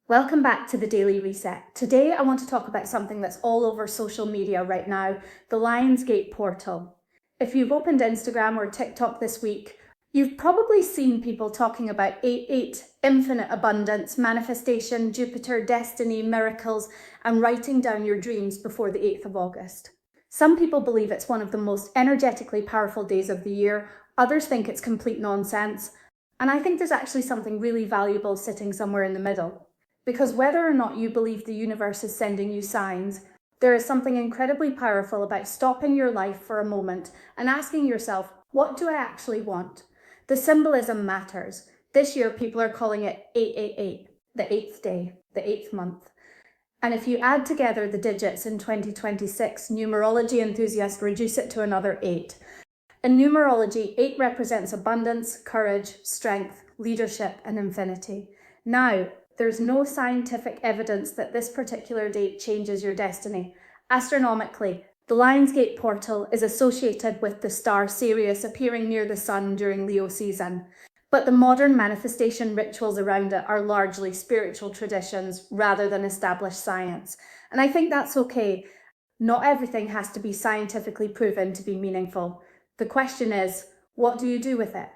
Welcome back to the Daily Reset. Today I want to talk about something that's all over social media right now, the Lionsgate portal. If you've opened Instagram or TikTok this week, you've probably seen people talking about 8-8, infinite abundance, manifestation, Jupiter, destiny, miracles, and writing down your dreams before the 8th of August. Some people believe it's one of the most energetically powerful days of the year, others think it's complete nonsense, and I think there's actually something really valuable sitting somewhere in the middle. Because whether or not you believe the universe is sending you signs, there is something incredibly powerful about stopping your life for a moment and asking yourself, what do I actually want? The symbolism matters. This year, people are calling it 888, the eighth day, the eighth month. And if you add together the digits in 2026, numerology enthusiasts reduce it to another 8. In numerology, 8 represents abundance, courage, strength, leadership, and infinity. Now, there's no scientific evidence that this particular date changes your destiny. Astronomically, the Lionsgate portal is associated with the star Sirius appearing near the sun during Leo season. But the modern manifestation rituals around it are largely spiritual traditions rather than established science. And I think that's okay. Not everything has to be scientifically proven to be meaningful. The question is, what do you do with it?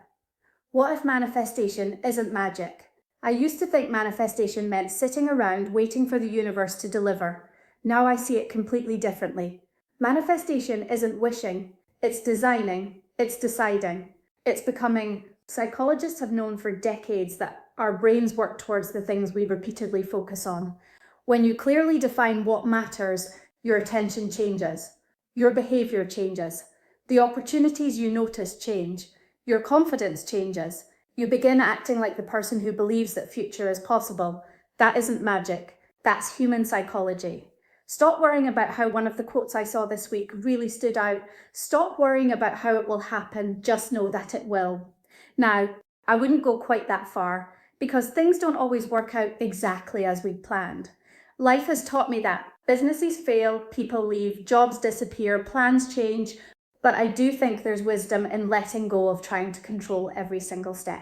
What if manifestation isn't magic? I used to think manifestation meant sitting around waiting for the universe to deliver. Now I see it completely differently. Manifestation isn't wishing, it's designing, it's deciding, it's becoming. Psychologists have known for decades that our brains work towards the things we repeatedly focus on. When you clearly define what matters, your attention changes, your behavior changes, the opportunities you notice change, your confidence changes. You begin acting like the person who believes that future is possible. That isn't magic. That's human psychology. Stop worrying about how one of the quotes I saw this week really stood out. Stop worrying about how it will happen. Just know that it will. Now, I wouldn't go quite that far because things don't always work out exactly as we'd planned. Life has taught me that businesses fail, people leave, jobs disappear, plans change, but I do think there's wisdom in letting go of trying to control every single step.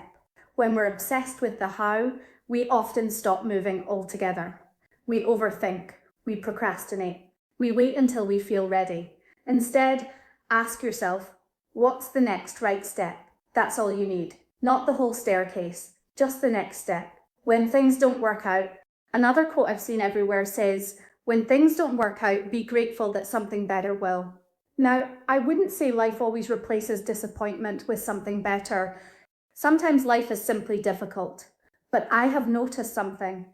When we're obsessed with the how, we often stop moving altogether. We overthink, we procrastinate, we wait until we feel ready. Instead, ask yourself, what's the next right step? That's all you need. Not the whole staircase, just the next step. When things don't work out, another quote I've seen everywhere says, when things don't work out, be grateful that something better will. Now, I wouldn't say life always replaces disappointment with something better. Sometimes life is simply difficult. But I have noticed something.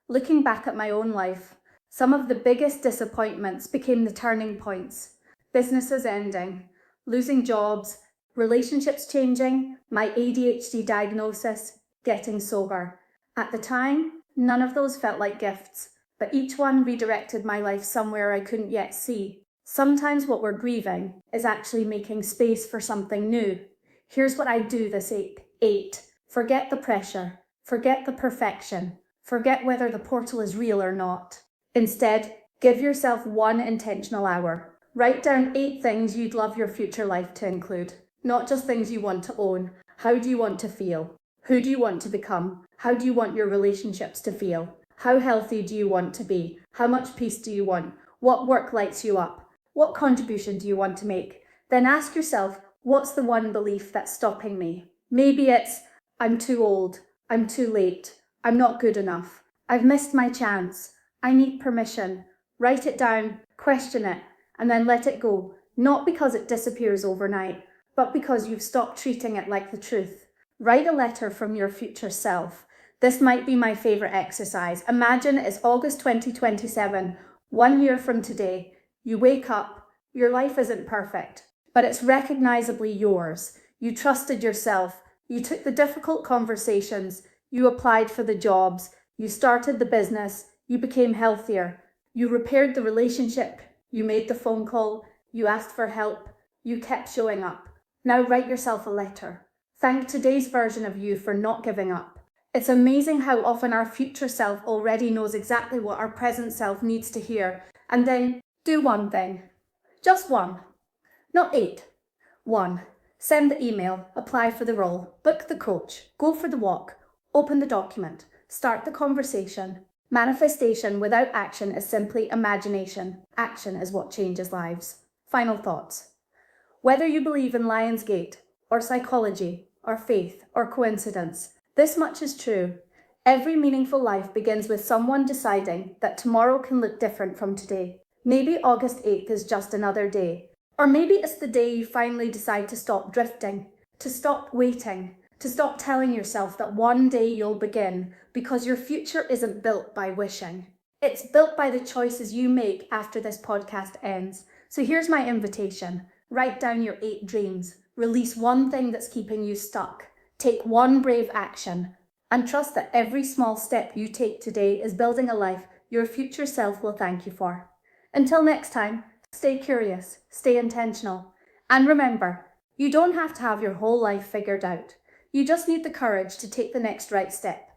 Looking back at my own life, some of the biggest disappointments became the turning points. Businesses ending, losing jobs, relationships changing, my ADHD diagnosis, getting sober. At the time, none of those felt like gifts, but each one redirected my life somewhere I couldn't yet see. Sometimes what we're grieving is actually making space for something new. Here's what I do this 8. Forget the pressure. Forget the perfection. Forget whether the portal is real or not. Instead, give yourself one intentional hour. Write down 8 things you'd love your future life to include. Not just things you want to own. How do you want to feel? Who do you want to become? How do you want your relationships to feel? How healthy do you want to be? How much peace do you want? What work lights you up? What contribution do you want to make? Then ask yourself, what's the one belief that's stopping me? Maybe it's, I'm too old, I'm too late, I'm not good enough, I've missed my chance, I need permission. Write it down, question it, and then let it go. Not because it disappears overnight, but because you've stopped treating it like the truth. Write a letter from your future self. This might be my favorite exercise. Imagine it's August 2027, 1 year from today. You wake up, your life isn't perfect, but it's recognizably yours. You trusted yourself, you took the difficult conversations, you applied for the jobs, you started the business, you became healthier, you repaired the relationship, you made the phone call, you asked for help, you kept showing up. Now write yourself a letter. Thank today's version of you for not giving up. It's amazing how often our future self already knows exactly what our present self needs to hear, and then do one thing. Just one. Not 8. 1. Send the email, apply for the role, book the coach, go for the walk, open the document, start the conversation, Manifestation without action is simply imagination. Action is what changes lives. Final thoughts. Whether you believe in Lionsgate, or psychology, or faith, or coincidence, this much is true. Every meaningful life begins with someone deciding that tomorrow can look different from today. Maybe August 8th is just another day. Or maybe it's the day you finally decide to stop drifting, to stop waiting, to stop telling yourself that one day you'll begin, because your future isn't built by wishing. It's built by the choices you make after this podcast ends. So here's my invitation. Write down your 8 dreams. Release one thing that's keeping you stuck. Take one brave action. And trust that every small step you take today is building a life your future self will thank you for. Until next time, stay curious, stay intentional. And remember, you don't have to have your whole life figured out. You just need the courage to take the next right step.